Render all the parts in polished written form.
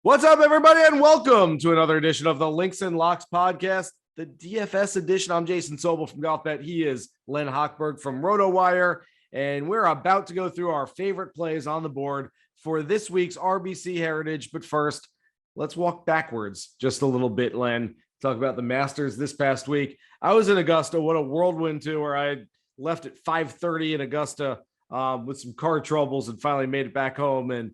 What's up, everybody, and welcome to another edition of the Links and Locks podcast, the DFS edition. I'm Jason Sobel from GolfBet. He is Len Hochberg from RotoWire, and we're about to go through our favorite plays on the board for this week's RBC Heritage. But first, let's walk backwards just a little bit, Len. Talk about the Masters this past week. I was in Augusta. What a whirlwind tour. I left at 5:30 in Augusta with some car troubles and finally made it back home. And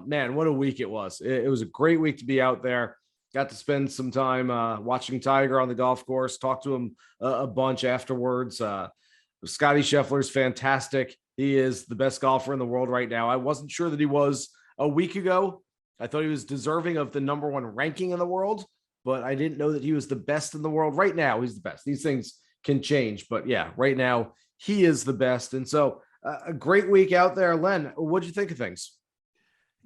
man, what a week it was. It was a great week to be out there. Got to spend some time watching Tiger on the golf course, talk to him a bunch afterwards. Scotty Scheffler's fantastic. He is the best golfer in the world right now. I wasn't sure that he was a week ago. I thought he was deserving of the number one ranking in the world, but I didn't know that he was the best in the world. Right now, he's the best. These things can change, but yeah, right now he is the best. And so a great week out there. Len, what'd you think of things?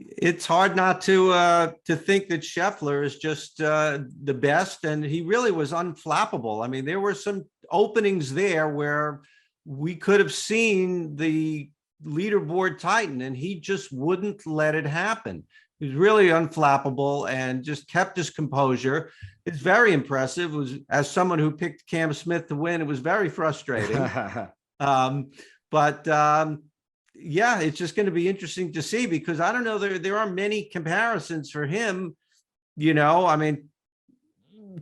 It's hard not to think that Scheffler is just the best, and he really was unflappable. I mean, there were some openings there where we could have seen the leaderboard tighten, and he just wouldn't let it happen. He was really unflappable and just kept his composure. It's very impressive. It was, as someone who picked Cam Smith to win, it was very frustrating. Yeah, it's just going to be interesting to see, because I don't know, there are many comparisons for him. You know, I mean,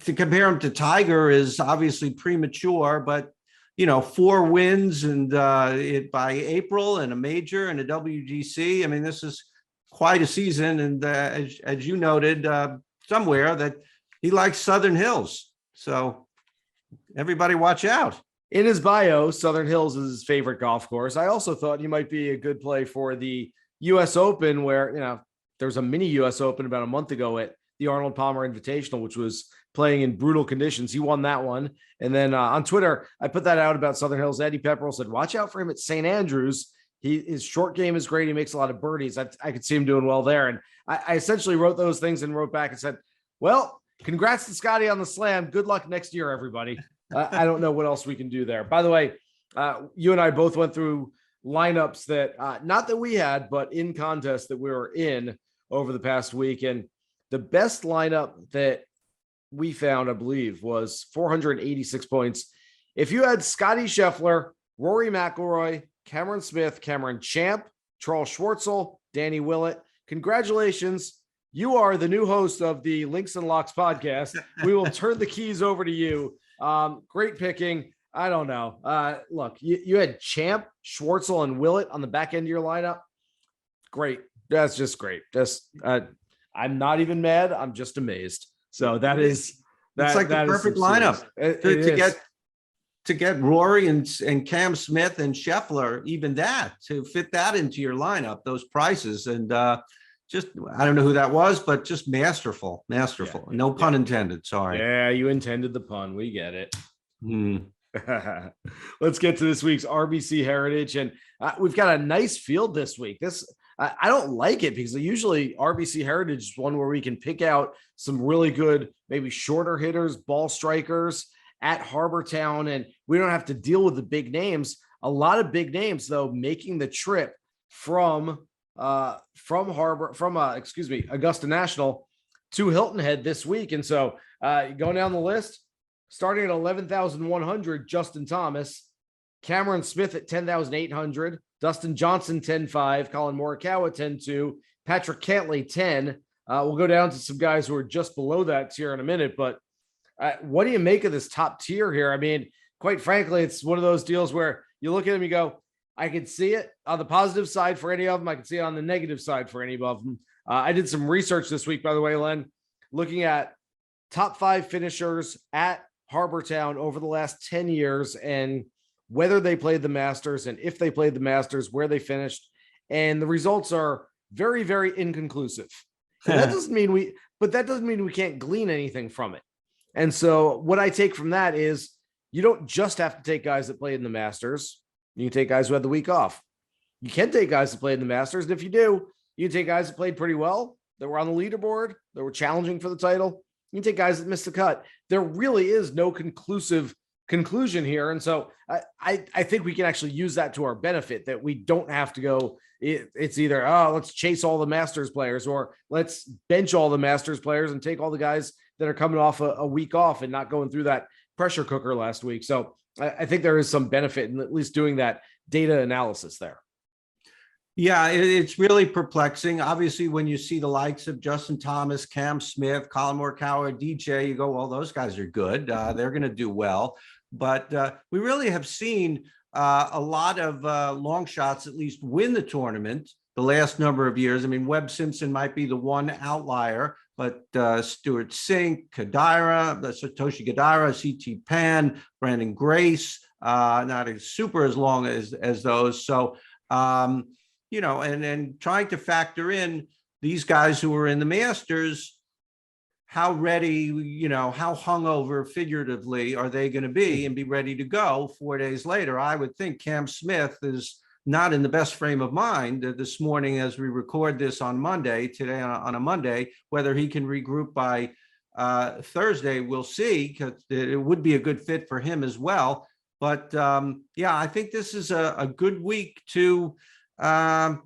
to compare him to Tiger is obviously premature, but, you know, 4 wins and by April and a major and a WGC. I mean, this is quite a season. And as you noted somewhere, that he likes Southern Hills. So everybody watch out. In his bio, Southern Hills is his favorite golf course. I also thought he might be a good play for the U.S. Open, where, you know, there was a mini U.S. Open about a month ago at the Arnold Palmer Invitational, which was playing in brutal conditions. He won that one. And then on Twitter, I put that out about Southern Hills. Eddie Pepperell said, watch out for him at St. Andrews. His short game is great. He makes a lot of birdies. I could see him doing well there. And I essentially wrote those things and wrote back and said, well, congrats to Scotty on the slam. Good luck next year, everybody. I don't know what else we can do there. By the way, you and I both went through lineups that not that we had, but in contests that we were in over the past week. And the best lineup that we found, I believe, was 486 points. If you had Scotty Scheffler, Rory McIlroy, Cameron Smith, Cameron Champ, Charles Schwartzel, Danny Willett, congratulations. You are the new host of the Links and Locks podcast. We will turn the keys over to you. Great picking. I don't know. Look, you had Champ, Schwartzel, and Willett on the back end of your lineup. Great. That's just great. Just I'm not even mad. I'm just amazed. So that is that's like the perfect lineup to get Rory and Cam Smith and Scheffler, even that, to fit that into your lineup, those prices. And just, I don't know who that was, but just masterful. Yeah. No pun intended. Sorry. Yeah, you intended the pun. We get it. Let's get to this week's RBC Heritage. And we've got a nice field this week. I don't like it, because usually RBC Heritage is one where we can pick out some really good, maybe shorter hitters, ball strikers at Harbor Town, and we don't have to deal with the big names. A lot of big names, though, making the trip from Augusta National to Hilton Head this week. And so going down the list, starting at 11,100, Justin Thomas, Cameron Smith at 10,800, Dustin Johnson 10.5, Colin Morikawa 10.2, Patrick Cantlay 10. We'll go down to some guys who are just below that tier in a minute, but what do you make of this top tier here? I mean, quite frankly, it's one of those deals where you look at them, you go, I could see it on the positive side for any of them. I could see it on the negative side for any of them. I did some research this week, by the way, Len, looking at top 5 finishers at Harbor Town over the last 10 years and whether they played the Masters, and if they played the Masters, where they finished. And the results are very, very inconclusive. That doesn't mean we can't glean anything from it. And so what I take from that is you don't just have to take guys that played in the Masters. You can take guys who had the week off. You can take guys that played in the Masters. And if you do, you can take guys that played pretty well, that were on the leaderboard, that were challenging for the title. You can take guys that missed the cut. There really is no conclusive conclusion here. And so I think we can actually use that to our benefit, that we don't have to go it's either, oh, let's chase all the Masters players, or let's bench all the Masters players and take all the guys that are coming off a week off and not going through that pressure cooker last week. So I think there is some benefit in at least doing that data analysis there. Yeah, it's really perplexing. Obviously, when you see the likes of Justin Thomas, Cam Smith, Colin Morikawa, DJ, you go, well, those guys are good. They're going to do well. But we really have seen a lot of long shots at least win the tournament the last number of years. I mean, Webb Simpson might be the one outlier, but Stuart Sink, Satoshi Kodaira, CT Pan, Brandon Grace, not as super as long as those. So, and trying to factor in these guys who are in the Masters, how ready, how hungover figuratively are they going to be and be ready to go 4 days later? I would think Cam Smith is not in the best frame of mind this morning as we record this on Monday, today on a Monday. Whether he can regroup by Thursday, we'll see, because it would be a good fit for him as well. But I think this is a good week to not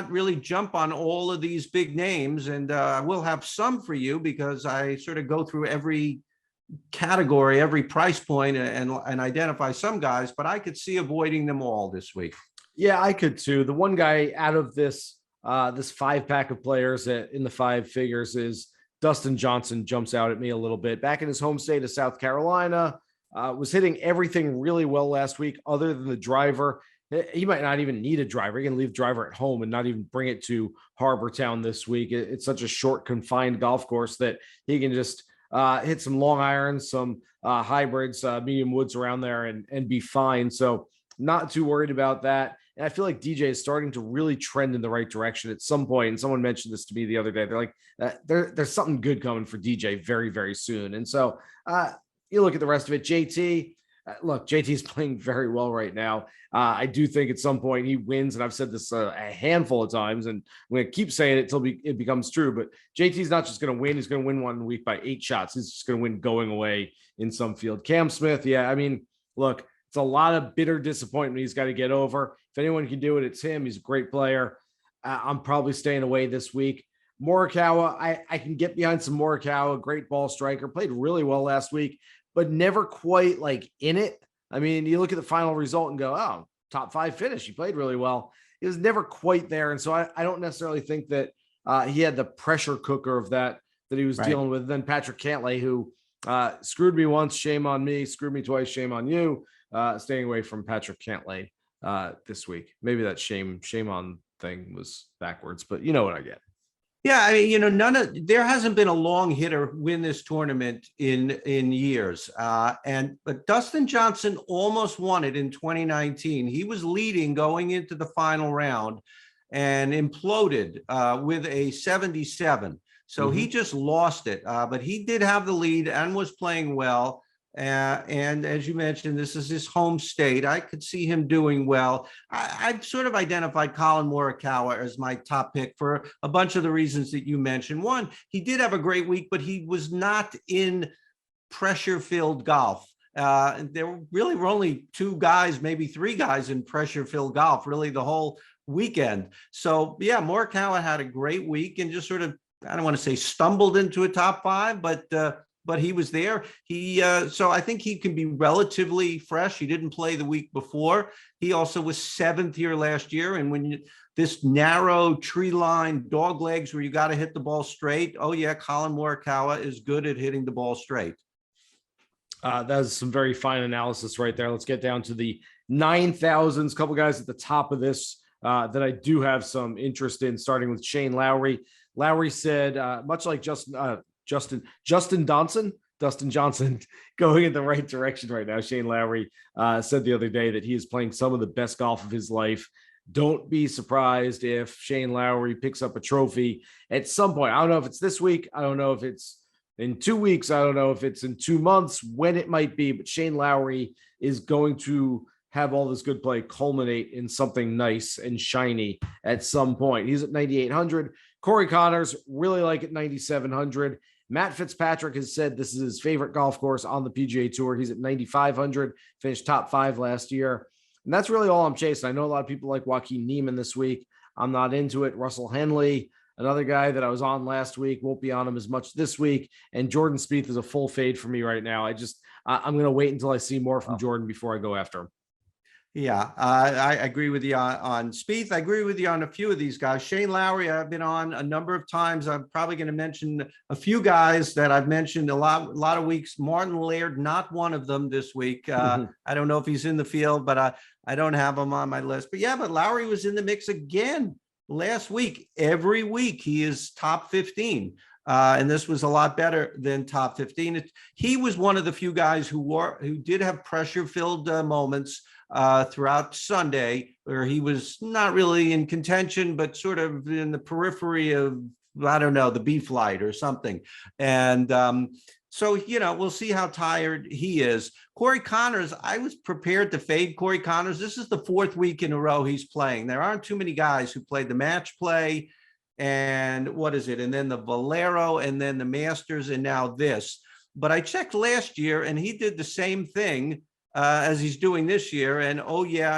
really jump on all of these big names. And I will have some for you, because I sort of go through every category, every price point, and identify some guys, but I could see avoiding them all this week. Yeah, I could too. The one guy out of this 5-pack of players in the 5 figures is Dustin Johnson. Jumps out at me a little bit. Back in his home state of South Carolina, was hitting everything really well last week other than the driver. He might not even need a driver. He can leave driver at home and not even bring it to Harbor Town this week. It's such a short, confined golf course that he can just hit some long irons, some hybrids, medium woods around there and be fine. So not too worried about that. And I feel like DJ is starting to really trend in the right direction at some point. And someone mentioned this to me the other day. They're like, there's something good coming for DJ very, very soon. And so you look at the rest of it. JT, look, JT's playing very well right now. I do think at some point he wins, and I've said this a handful of times, and I'm going to keep saying it until it becomes true. But JT's not just going to win; he's going to win one week by 8 shots. He's just going to win going away in some field. Cam Smith, yeah, I mean, look, it's a lot of bitter disappointment he's got to get over. If anyone can do it, it's him. He's a great player. I'm probably staying away this week. Morikawa, I can get behind some Morikawa. Great ball striker, played really well last week, but never quite like in it. I mean, you look at the final result and go, oh, top 5 finish. He played really well. He was never quite there. And so I don't necessarily think that he had the pressure cooker of that he was dealing with. Then Patrick Cantlay, who screwed me once, shame on me, screwed me twice, shame on you. Staying away from Patrick Cantlay this week. Maybe that shame on thing was backwards, but you know what I get. Yeah, I mean, there hasn't been a long hitter win this tournament in years. But Dustin Johnson almost won it in 2019. He was leading going into the final round and imploded with a 77. So he just lost it. But he did have the lead and was playing well. And as you mentioned, this is his home state. I could see him doing well. I've sort of identified Colin Morikawa as my top pick for a bunch of the reasons that you mentioned. One, he did have a great week, but he was not in pressure-filled golf. There really were only 2 guys, maybe 3 guys in pressure-filled golf, really the whole weekend. So, yeah, Morikawa had a great week and just sort of, I don't want to say stumbled into a top 5, but he was there. So I think he can be relatively fresh. He didn't play the week before. He also was 7th here last year. And when this narrow tree line dog legs where you got to hit the ball straight. Oh yeah, Colin Morikawa is good at hitting the ball straight. That's some very fine analysis right there. Let's get down to the 9,000s. Couple guys at the top of this that I do have some interest in, starting with Shane Lowry. Lowry said, much like Dustin Johnson going in the right direction right now. Shane Lowry said the other day that he is playing some of the best golf of his life. Don't be surprised if Shane Lowry picks up a trophy at some point. I don't know if it's this week. I don't know if it's in 2 weeks. I don't know if it's in 2 months, when it might be, but Shane Lowry is going to have all this good play culminate in something nice and shiny at some point. He's at 9,800. Corey Connors, really like at 9,700. Matt Fitzpatrick has said this is his favorite golf course on the PGA Tour. He's at 9,500, finished top 5 last year. And that's really all I'm chasing. I know a lot of people like Joaquin Niemann this week. I'm not into it. Russell Henley, another guy that I was on last week, won't be on him as much this week. And Jordan Spieth is a full fade for me right now. I'm going to wait until I see more from Jordan before I go after him. Yeah, I agree with you on Spieth. I agree with you on a few of these guys. Shane Lowry, I've been on a number of times. I'm probably going to mention a few guys that I've mentioned a lot of weeks. Martin Laird, not one of them this week. I don't know if he's in the field, but I don't have him on my list. But Lowry was in the mix again last week. Every week he is top 15. And this was a lot better than top 15. He was one of the few guys who did have pressure-filled moments throughout Sunday, where he was not really in contention, but sort of in the periphery of, I don't know, the B flight or something. And so, we'll see how tired he is. Corey Connors, I was prepared to fade Corey Connors. This is the fourth week in a row he's playing. There aren't too many guys who played the match play and what is it? And then the Valero and then the Masters and now this. But I checked last year and he did the same thing as he's doing this year. And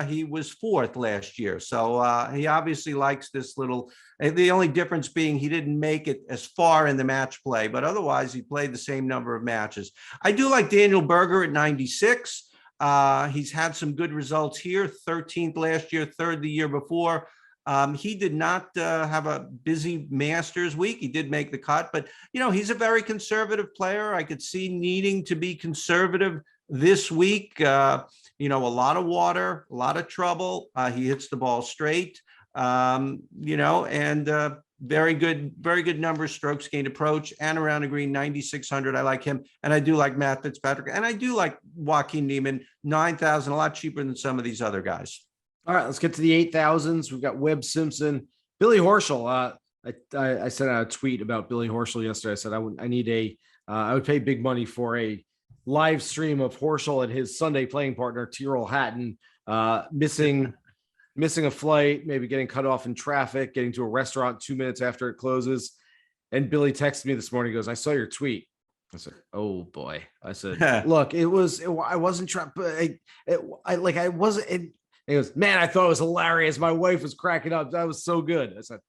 he was fourth last year. So he obviously likes this little, the only difference being he didn't make it as far in the match play, but otherwise he played the same number of matches. I do like Daniel Berger at 96. He's had some good results here, 13th last year, third the year before. He did not have a busy Masters week. He did make the cut, but he's a very conservative player. I could see needing to be conservative this week. A lot of water, a lot of trouble. He hits the ball straight, and very good numbers, strokes gained approach and around the green, 9,600. I like him. And I do like Matt Fitzpatrick. And I do like Joaquin Niemann, 9,000, a lot cheaper than some of these other guys. All right, let's get to the 8,000s. We've got Webb Simpson, Billy Horschel. I sent out a tweet about Billy Horschel yesterday. I said I would pay big money for a live stream of Horschel and his Sunday playing partner Tyrrell Hatton missing a flight, maybe getting cut off in traffic, getting to a restaurant 2 minutes after it closes. And Billy texted me this morning. He goes, "I saw your tweet." I said, "Oh boy." I said, "Look, I wasn't trying, but I wasn't." He goes, "Man, I thought it was hilarious. My wife was cracking up. That was so good." I said,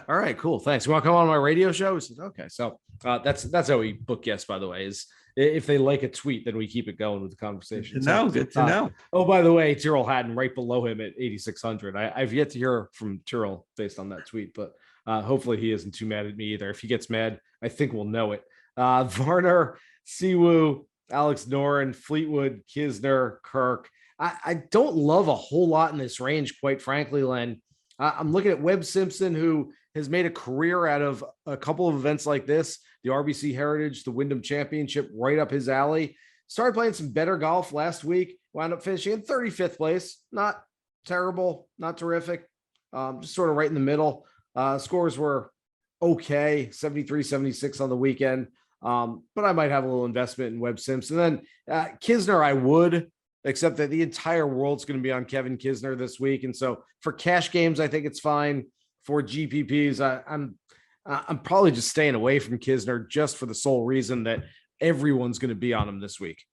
"All right, cool. Thanks. You want to come on my radio show?" He said, "Okay." So that's how we book guests, by the way, is if they like a tweet, then we keep it going with the conversation. Good to know. Oh, by the way, Tyrrell Hatton right below him at 8,600. I've yet to hear from Tyrrell based on that tweet, but hopefully he isn't too mad at me either. If he gets mad, I think we'll know it. Varner, Siwoo, Alex Noren, Fleetwood, Kisner, Kirk. I don't love a whole lot in this range, quite frankly, Len. I'm looking at Webb Simpson, who has made a career out of a couple of events like this, the RBC Heritage, the Wyndham Championship, right up his alley. Started playing some better golf last week, wound up finishing in 35th place. Not terrible, not terrific, just sort of right in the middle. Scores were okay, 73, 76 on the weekend, but I might have a little investment in Webb Simpson. Then Kisner, I would, except that the entire world's going to be on Kevin Kisner this week. And so for cash games, I think it's fine. For GPPs, I'm probably just staying away from Kisner just for the sole reason that everyone's going to be on him this week.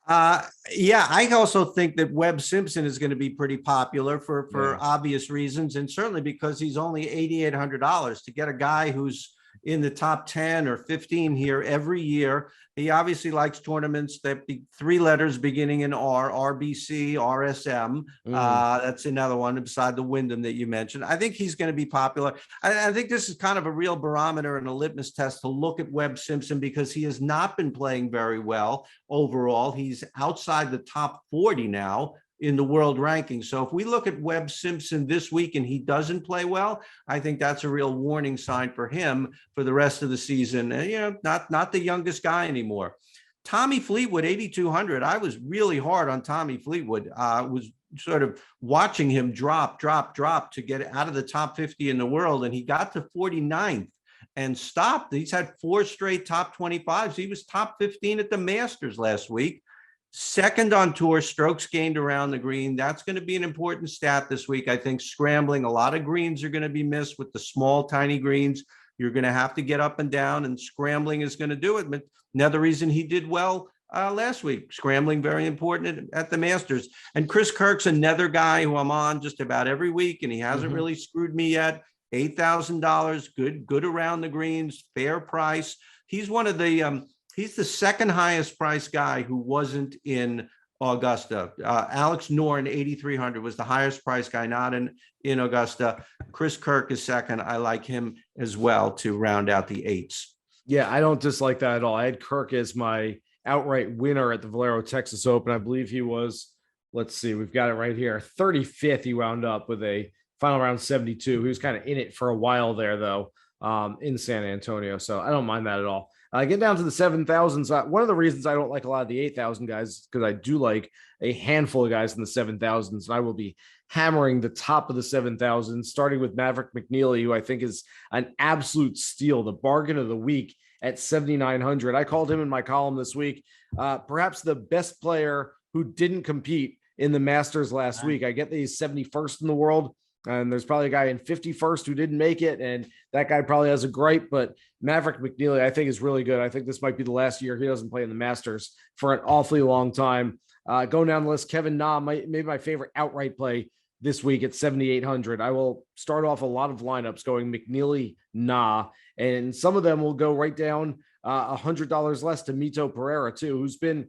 I also think that Webb Simpson is going to be pretty popular for obvious reasons, and certainly because he's only $8,800 to get a guy who's in the top 10 or 15 here every year. He obviously likes tournaments that be three letters beginning in R, RBC, RSM. That's another one beside the Wyndham that you mentioned. I think he's going to be popular. I think this is kind of a real barometer and a litmus test to look at Webb Simpson, because he has not been playing very well overall. He's outside the top 40 now in the world ranking. So if we look at Webb Simpson this week and he doesn't play well, I think that's a real warning sign for him for the rest of the season. Not the youngest guy anymore. Tommy Fleetwood, 8,200. I was really hard on Tommy Fleetwood. Was sort of watching him drop to get out of the top 50 in the world. And he got to 49th and stopped. He's had 4 straight top 25s. He was top 15 at the Masters last week. Second on tour, strokes gained around the green. That's going to be an important stat this week. I think scrambling, a lot of greens are going to be missed with the small, tiny greens. You're going to have to get up and down, and scrambling is going to do it. But another reason he did well last week. Scrambling, very important at the Masters. And Chris Kirk's another guy who I'm on just about every week, and he hasn't really screwed me yet. $8,000, good around the greens, fair price. He's one of the he's the second highest price guy who wasn't in Augusta. Alex Norton, 8,300, was the highest price guy, not in Augusta. Chris Kirk is second. I like him as well to round out the eights. Yeah, I don't dislike that at all. I had Kirk as my outright winner at the Valero Texas Open. I believe he was, let's see, we've got it right here. 35th, he wound up with a final round 72. He was kind of in it for a while there, though, in San Antonio. So I don't mind that at all. Get down to the 7,000s. One of the reasons I don't like a lot of the 8,000 guys is because I do like a handful of guys in the 7,000s. And I will be hammering the top of the 7,000s, starting with Maverick McNeely, who I think is an absolute steal, the bargain of the week at 7,900. I called him in my column this week, perhaps the best player who didn't compete in the Masters last week. I get that he's 71st in the world, and there's probably a guy in 51st who didn't make it, and that guy probably has a gripe, but Maverick McNeely, I think, is really good. I think this might be the last year he doesn't play in the Masters for an awfully long time. Going down the list, Kevin Na, maybe my favorite outright play this week at 7,800. I will start off a lot of lineups going McNeely, Na, and some of them will go right down $100 less to Mito Pereira too, who's been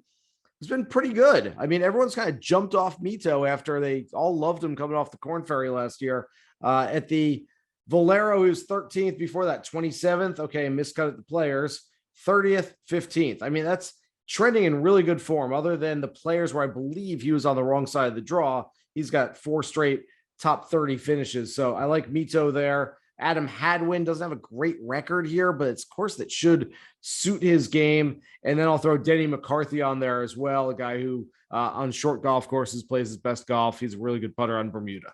pretty good. I mean, everyone's kind of jumped off Mito after they all loved him coming off the Corn Ferry last year. At the Valero, he was 13th, before that 27th. Okay, miscut at the Players, 30th, 15th. I mean, that's trending in really good form, other than the Players where I believe he was on the wrong side of the draw. He's got 4 straight top 30 finishes. So I like Mito there. Adam Hadwin doesn't have a great record here, but it's a course that should suit his game. And then I'll throw Denny McCarthy on there as well, a guy who on short golf courses plays his best golf. He's a really good putter on Bermuda.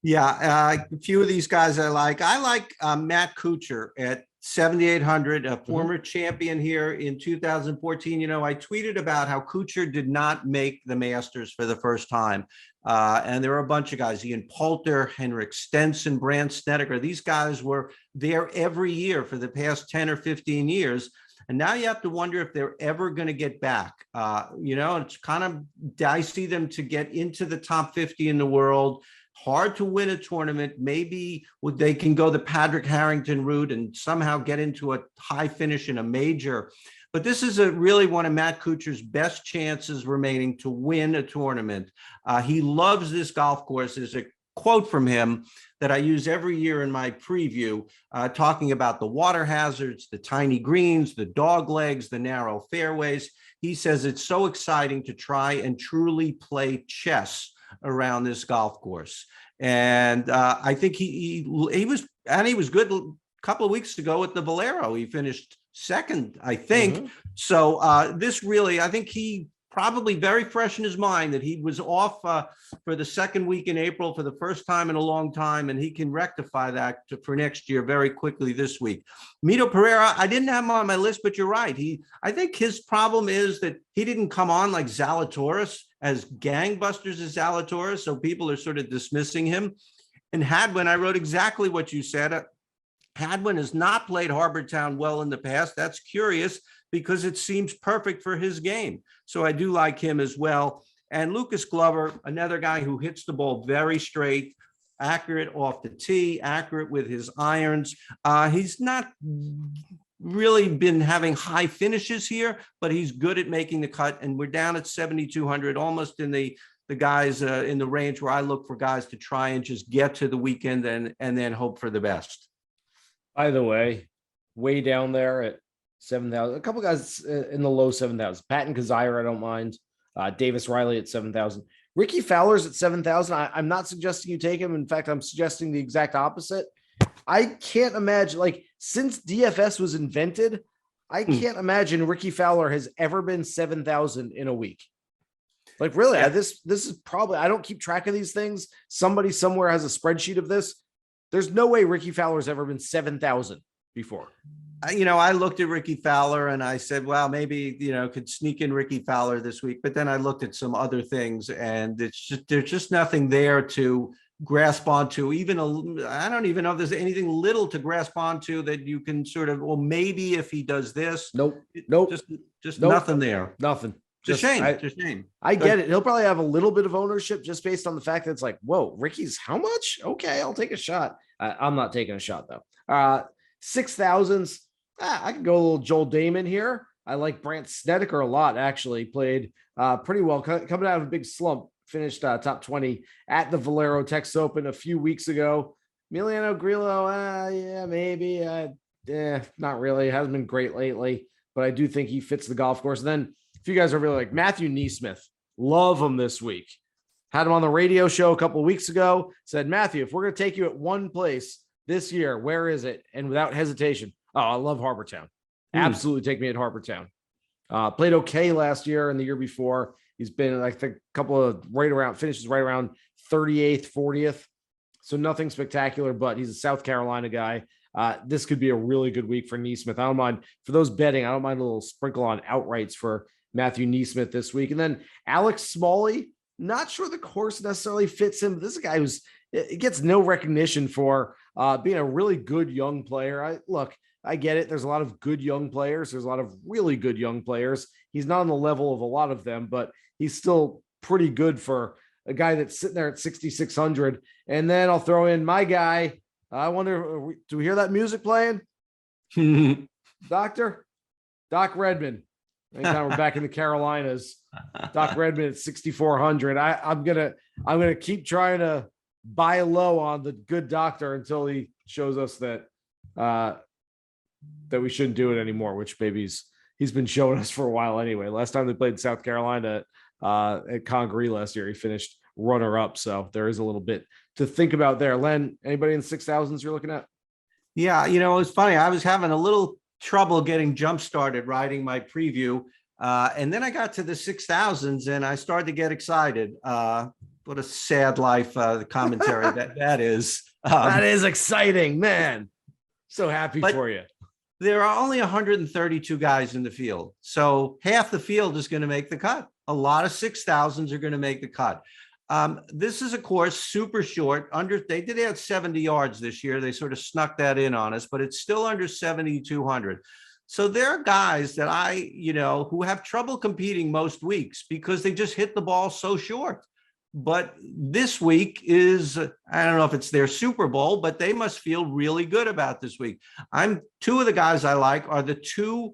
Yeah, a few of these guys I like. I like Matt Kuchar at 7,800, a former champion here in 2014. You know, I tweeted about how Kuchar did not make the Masters for the first time. And there were a bunch of guys, Ian Poulter, Henrik Stenson, Brandt Snedeker. These guys were there every year for the past 10 or 15 years. And now you have to wonder if they're ever going to get back. You know, it's kind of dicey them to get into the top 50 in the world. Hard to win a tournament. Maybe they can go the Patrick Harrington route and somehow get into a high finish in a major. But this is really one of Matt Kuchar's best chances remaining to win a tournament. He loves this golf course. There's a quote from him that I use every year in my preview, talking about the water hazards, the tiny greens, the dog legs, the narrow fairways. He says it's so exciting to try and truly play chess around this golf course. And I think he was good a couple of weeks ago at the Valero. He finished second, I think. So this really, I think he probably very fresh in his mind that he was off for the second week in April for the first time in a long time, and he can rectify that for next year very quickly this week. Mito Pereira, I didn't have him on my list, but you're right. I think his problem is that he didn't come on like Zalatoris, as gangbusters as Zalatoris, so people are sort of dismissing him. And Hadwin, I wrote exactly what you said. Hadwin has not played Harbour Town well in the past. That's curious because it seems perfect for his game. So I do like him as well. And Lucas Glover, another guy who hits the ball very straight, accurate off the tee, accurate with his irons. He's not really been having high finishes here, but he's good at making the cut. And we're down at 7,200, almost in the guys in the range where I look for guys to try and just get to the weekend and then hope for the best. By the way down there at 7,000, a couple guys in the low 7,000. Patton Kazire, I don't mind. Davis Riley at 7,000. Ricky Fowler's at 7,000. I'm not suggesting you take him. In fact, I'm suggesting the exact opposite. I can't imagine, like, since DFS was invented, I can't imagine Ricky Fowler has ever been 7,000 in a week. Like, really, yeah. This is probably, I don't keep track of these things. Somebody somewhere has a spreadsheet of this. There's no way Ricky Fowler's ever been 7,000 before. You know, I looked at Ricky Fowler and I said, well, maybe, you know, could sneak in Ricky Fowler this week. But then I looked at some other things and there's just nothing there to grasp onto. I don't even know if there's anything little to grasp onto that you can sort of, well, maybe if he does this. Nope. Nope. Just Nope. nothing there. Nothing. It's a shame. It's a shame. I get it. He'll probably have a little bit of ownership just based on the fact that it's like, whoa, Ricky's how much? Okay, I'll take a shot. I'm not taking a shot though. 6,000s. I can go a little Joel Damon here. I like Brandt Snedeker a lot, actually. Played pretty well. Coming out of a big slump. Finished top 20 at the Valero Texas Open a few weeks ago. Emiliano Grillo, yeah, maybe. Not really. Hasn't been great lately, but I do think he fits the golf course. And then if you guys are really like Matthew Neesmith, love him this week. Had him on the radio show a couple of weeks ago. Said, Matthew, if we're going to take you at one place this year, where is it? And without hesitation, oh, I love Harbortown. Absolutely take me at Harbortown. Played okay last year and the year before. He's been, I think, a couple of finishes right around 38th, 40th. So nothing spectacular, but he's a South Carolina guy. This could be a really good week for Neesmith. I don't mind for those betting. I don't mind a little sprinkle on outrights for Matthew Neesmith this week. And then Alex Smalley, not sure the course necessarily fits him. This is a guy it gets no recognition for being a really good young player. I get it. There's a lot of good young players. There's a lot of really good young players. He's not on the level of a lot of them, but he's still pretty good for a guy that's sitting there at 6,600. And then I'll throw in my guy. I wonder, do we hear that music playing? Doc Redman. Anytime we're back in the Carolinas, Doc Redman at 6,400. I'm gonna keep trying to buy low on the good doctor until he shows us that we shouldn't do it anymore, which maybe he's been showing us for a while anyway. Last time they played South Carolina at Congaree last year, he finished runner up. So there is a little bit to think about there. Len, anybody in the 6,000s you're looking at? Yeah, it's funny. I was having a little trouble getting jump started writing my preview. And then I got to the 6,000s and I started to get excited. What a sad life, the commentary that is. That is exciting, man. So happy for you. There are only 132 guys in the field. So half the field is going to make the cut. A lot of 6,000s are going to make the cut. This is, of course, super short. They did add 70 yards this year. They sort of snuck that in on us, but it's still under 7,200. So there are guys that who have trouble competing most weeks because they just hit the ball so short. But this week is, I don't know if it's their Super Bowl, but they must feel really good about this week. Two of the guys I like are the two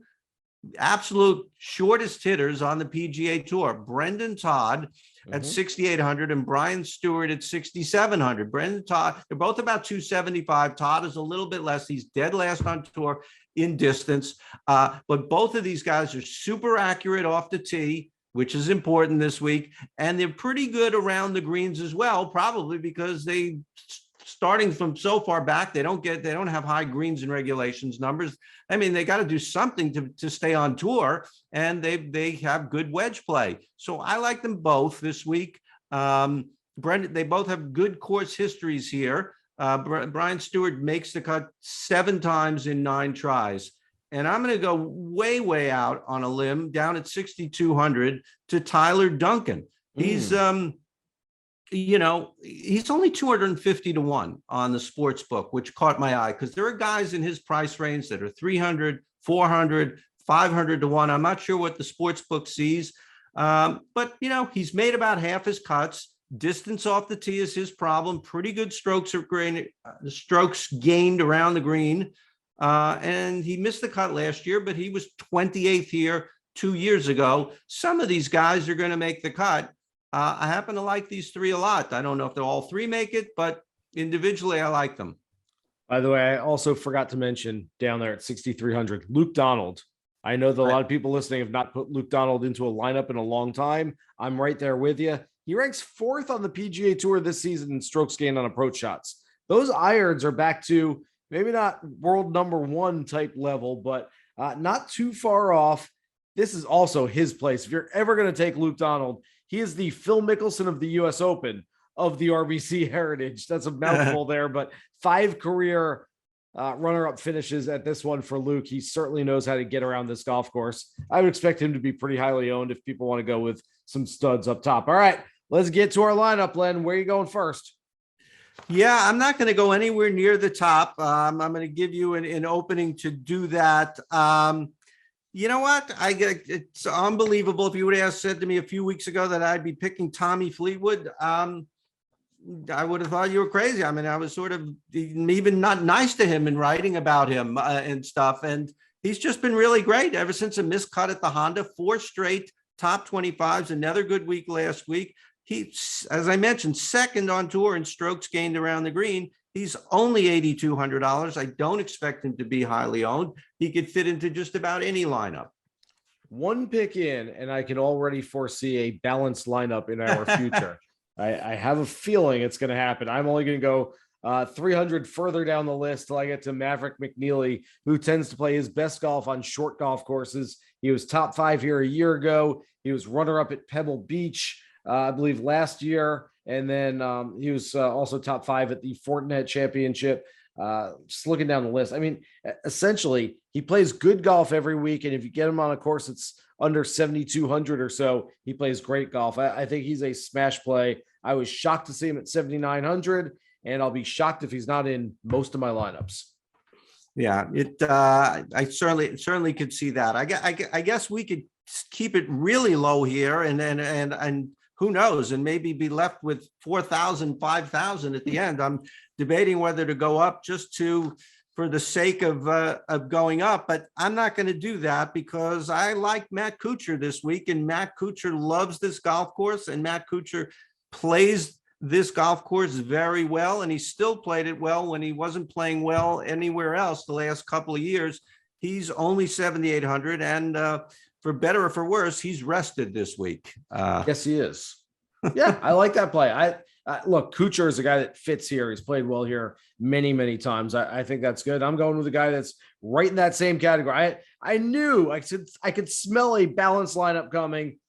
absolute shortest hitters on the PGA Tour, Brendan Todd at 6,800 and Brian Stewart at 6,700. Brendan Todd, they're both about 275. Todd is a little bit less. He's dead last on tour in distance. But both of these guys are super accurate off the tee, which is important this week. And they're pretty good around the greens as well, probably because starting from so far back, they don't have high greens and regulations numbers. I mean, they got to do something to stay on tour, and they have good wedge play. So I like them both this week. Brendan, they both have good course histories here. Brian Stewart makes the cut 7 times in 9 tries. And I'm going to go way, way out on a limb down at 6,200 to Tyler Duncan. He's, he's only 250 to 1 on the sports book, which caught my eye because there are guys in his price range that are 300, 400, 500 to 1. I'm not sure what the sports book sees, but he's made about half his cuts. Distance off the tee is his problem. Pretty good strokes gained around the green. And he missed the cut last year, but he was 28th here 2 years ago. Some of these guys are going to make the cut. I happen to like these 3 a lot. I don't know if they'll all 3 make it, but individually, I like them. By the way, I also forgot to mention down there at 6,300, Luke Donald. I know that a lot of people listening have not put Luke Donald into a lineup in a long time. I'm right there with you. He ranks 4th on the PGA Tour this season in strokes gained on approach shots. Those irons are back to maybe not world number 1 type level, but not too far off. This is also his place. If you're ever going to take Luke Donald, he is the Phil Mickelson of the U.S. Open of the RBC Heritage. That's a mouthful there, but 5 career runner-up finishes at this one for Luke. He certainly knows how to get around this golf course. I would expect him to be pretty highly owned if people want to go with some studs up top. All right, let's get to our lineup, Len. Where are you going first? Yeah, I'm not going to go anywhere near the top. I'm going to give you an opening to do that. You know what? It's unbelievable. If you would have said to me a few weeks ago that I'd be picking Tommy Fleetwood, I would have thought you were crazy. I mean, I was sort of even not nice to him in writing about him and stuff. And he's just been really great ever since a miscut at the Honda. 4 straight top 25s, another good week last week. He's, as I mentioned, second on tour in strokes gained around the green. He's only $8,200. I don't expect him to be highly owned. He could fit into just about any lineup. One pick in, and I can already foresee a balanced lineup in our future. I have a feeling it's going to happen. I'm only going to go 300 further down the list till I get to Maverick McNeely, who tends to play his best golf on short golf courses. He was top 5 here a year ago. He was runner-up at Pebble Beach, I believe, last year. And then he was also top 5 at the Fortinet Championship. Just looking down the list, I mean, essentially, he plays good golf every week. And if you get him on a course that's under 7,200 or so, he plays great golf. I think he's a smash play. I was shocked to see him at 7,900, and I'll be shocked if he's not in most of my lineups. Yeah, I certainly could see that. I guess we could keep it really low here, and who knows, and maybe be left with 4,000, 5,000 at the end. I'm debating whether to go up just for the sake of going up, but I'm not going to do that because I like Matt Kuchar this week, and Matt Kuchar loves this golf course, and Matt Kuchar plays this golf course very well, and he still played it well when he wasn't playing well anywhere else the last couple of years. He's only 7,800, and for better or for worse, he's rested this week. Yes, he is. Yeah, I like that play. I look, Kuchar is a guy that fits here. He's played well here many, many times. I think that's good. I'm going with a guy that's right in that same category. I knew I could smell a balanced lineup coming.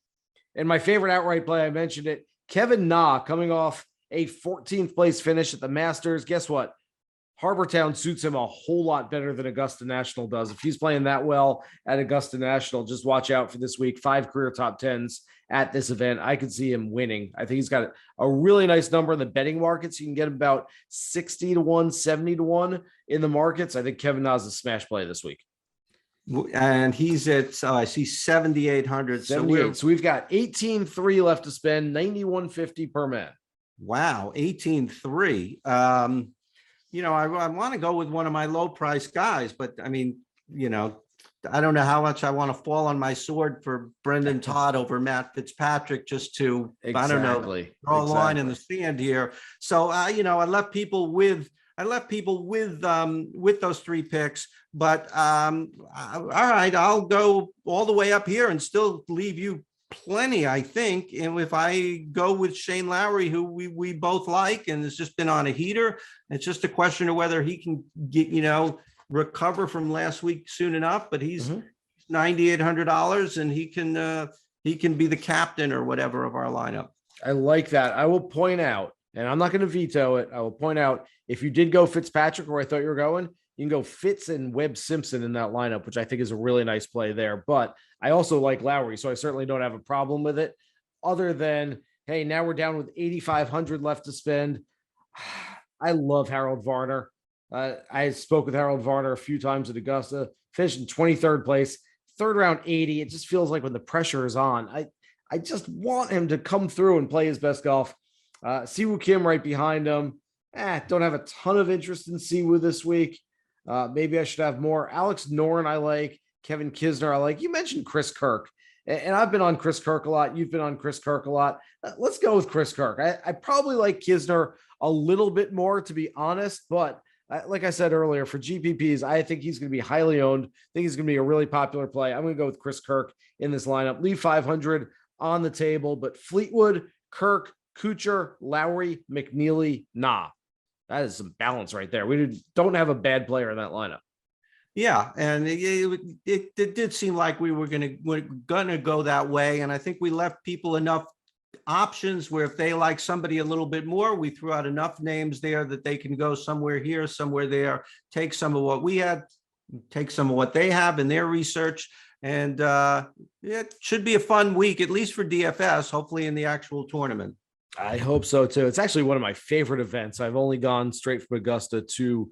And my favorite outright play, I mentioned it, Kevin Na, coming off a 14th place finish at the Masters. Guess what? Harbor Town suits him a whole lot better than Augusta National does. If he's playing that well at Augusta National, just watch out for this week. 5 career top 10s at this event. I could see him winning. I think he's got a really nice number in the betting markets. You can get about 60 to 1, 70 to 1 in the markets. I think Kevin Na is a smash play this week. And he's at, I see 7,800. So we've got 18.3 left to spend, 91.50 per man. Wow, 18.3. You know, I want to go with one of my low price guys, but I mean, you know, I don't know how much I want to fall on my sword for Brendan Todd over Matt Fitzpatrick just to, I don't know, draw a line in the sand here. So, you know, I left people with those 3 picks, but all right, I'll go all the way up here and still leave you plenty, I think. And if I go with Shane Lowry, who we both like, and has just been on a heater, it's just a question of whether he can get, you know, recover from last week soon enough. But he's $9,800, and he can be the captain or whatever of our lineup. I like that. I will point out, and I'm not going to veto it, I will point out, if you did go Fitzpatrick where I thought you were going, you can go Fitz and Webb Simpson in that lineup, which I think is a really nice play there. But I also like Lowry, so I certainly don't have a problem with it. Other than, hey, now we're down with 8,500 left to spend. I love Harold Varner. I spoke with Harold Varner a few times at Augusta, finished in 23rd place, 3rd round 80. It just feels like when the pressure is on, I just want him to come through and play his best golf. Siwoo Kim right behind him. Don't have a ton of interest in Siwoo this week. Maybe I should have more. Alex Noren I like. Kevin Kisner I like. You mentioned Chris Kirk, and I've been on Chris Kirk a lot. You've been on Chris Kirk a lot. Let's go with Chris Kirk. I probably like Kisner a little bit more, to be honest, but like I said earlier, for GPPs, I think he's going to be highly owned. I think he's going to be a really popular play. I'm going to go with Chris Kirk in this lineup. Leave 500 on the table, but Fleetwood, Kirk, Kuchar, Lowry, McNeely, Na. That is some balance right there. We don't have a bad player in that lineup. Yeah, and it did seem like we're gonna go that way, and I think we left people enough options where if they like somebody a little bit more, we threw out enough names there that they can go somewhere here, somewhere there, take some of what we had, take some of what they have in their research, and it should be a fun week, at least for DFS, hopefully in the actual tournament. I hope so too. It's actually one of my favorite events. I've only gone straight from Augusta to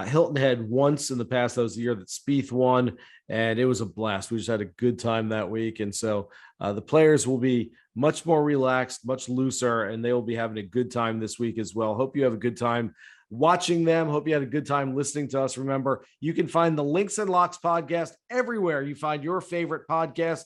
Hilton Head once in the past. That was the year that Spieth won, and it was a blast. We just had a good time that week. And so the players will be much more relaxed, much looser, and they will be having a good time this week as well. Hope you have a good time watching them. Hope you had a good time listening to us. Remember, you can find the Links and Locks podcast everywhere you find your favorite podcast.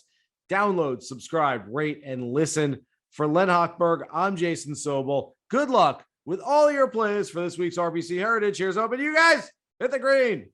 Download, subscribe, rate, and listen. For Len Hochberg, I'm Jason Sobel. Good luck with all your plays for this week's RBC Heritage. Here's hoping you guys hit the green.